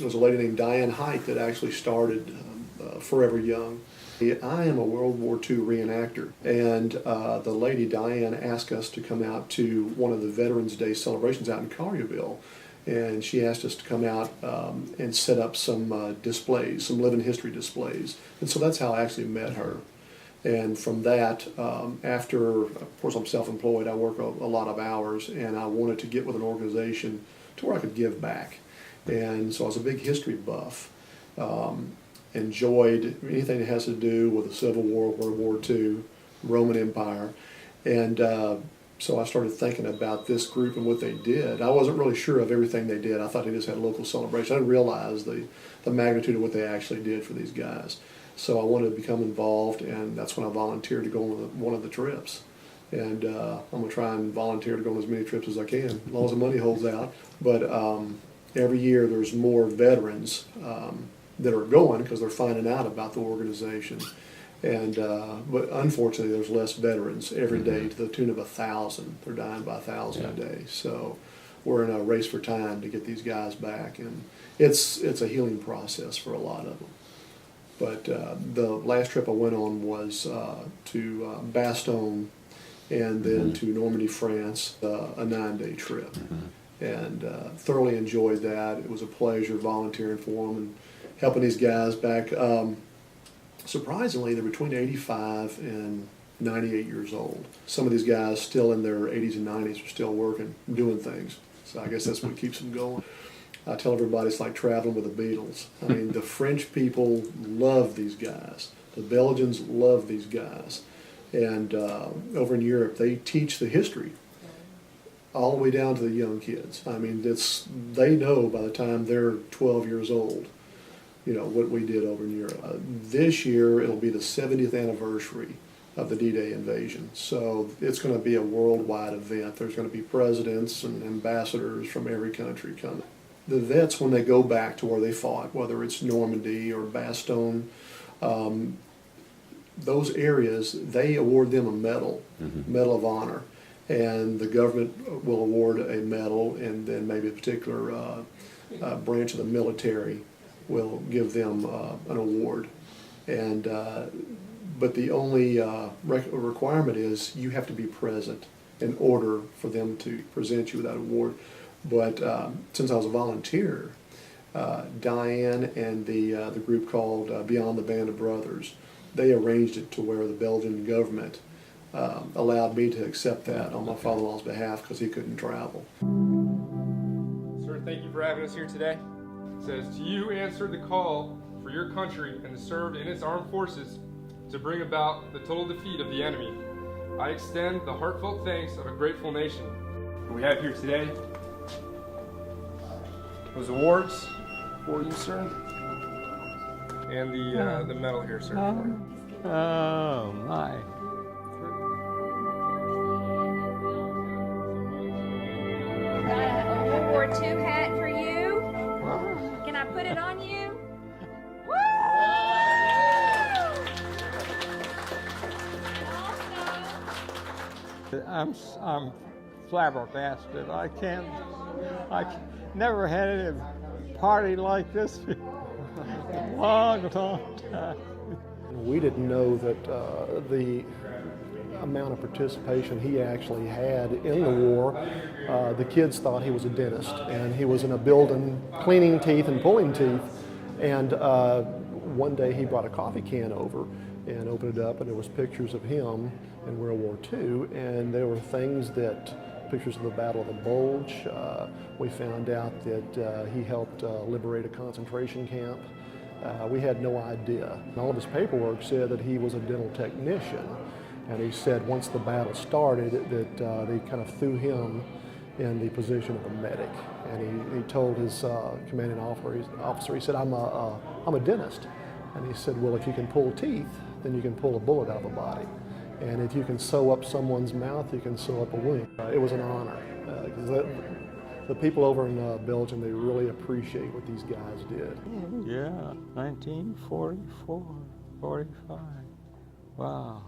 There was a lady named Diane Height that actually started Forever Young. I am a World War II reenactor, and the lady Diane asked us to come out to one of the Veterans Day celebrations out in Collierville, and she asked us to come out and set up some displays, some living history displays, and so that's how I actually met her. And from that, after, of course I'm self-employed, I work a lot of hours, and I wanted to get with an organization to where I could give back. And so I was a big history buff. Enjoyed anything that has to do with the Civil War, World War II, Roman Empire. And so I started thinking about this group and what they did. I wasn't really sure of everything they did. I thought they just had local celebrations. I didn't realize the magnitude of what they actually did for these guys. So I wanted to become involved, and that's when I volunteered to go on one of the trips. And I'm going to try and volunteer to go on as many trips as I can, as long as the money holds out. But every year there's more veterans that are going because they're finding out about the organization. And but unfortunately there's less veterans every day, to the tune of 1,000. They're dying by 1,000 a day. So we're in a race for time to get these guys back, and it's a healing process for a lot of them. But the last trip I went on was to Bastogne, and then to Normandy, France, a 9-day trip. And thoroughly enjoyed that. It was a pleasure volunteering for them and helping these guys back. Surprisingly, they're between 85 and 98 years old. Some of these guys still in their 80s and 90s are still working, doing things. So I guess that's what keeps them going. I tell everybody it's like traveling with the Beatles. I mean, the French people love these guys. The Belgians love these guys. And over in Europe, they teach the history all the way down to the young kids. I mean, they know by the time they're 12 years old, you know, what we did over in Europe. This year, it'll be the 70th anniversary of the D-Day invasion. So it's going to be a worldwide event. There's going to be presidents and ambassadors from every country coming. The vets, when they go back to where they fought, whether it's Normandy or Bastogne, those areas, they award them a medal, Medal of Honor. And the government will award a medal, and then maybe a particular branch of the military will give them an award. And but the only requirement is you have to be present in order for them to present you with that award. But since I was a volunteer, Diane and the group called Beyond the Band of Brothers, they arranged it to where the Belgian government allowed me to accept that on my father-in-law's behalf because he couldn't travel. Sir, thank you for having us here today. It says, you answered the call for your country and served in its armed forces to bring about the total defeat of the enemy. I extend the heartfelt thanks of a grateful nation. We have here today those awards for you, sir, and the medal here, sir. Oh my. Got a World War II hat for you. Can I put it on you? Woo! I'm flabbergasted. I never had a party like this in a long time. We didn't know that the amount of participation he actually had in the war. The kids thought he was a dentist, and he was in a building cleaning teeth and pulling teeth. And one day he brought a coffee can over and opened it up, and there was pictures of him in World War II, and there were things pictures of the Battle of the Bulge. We found out that he helped liberate a concentration camp. We had no idea. And all of his paperwork said that he was a dental technician, and he said once the battle started that they kind of threw him in the position of a medic. And he told his commanding officer, he said, I'm a dentist. And he said, well, if you can pull teeth, then you can pull a bullet out of a body. And if you can sew up someone's mouth, you can sew up a wound. It was an honor. The people over in Belgium, they really appreciate what these guys did. Yeah, 1944, 45. Wow.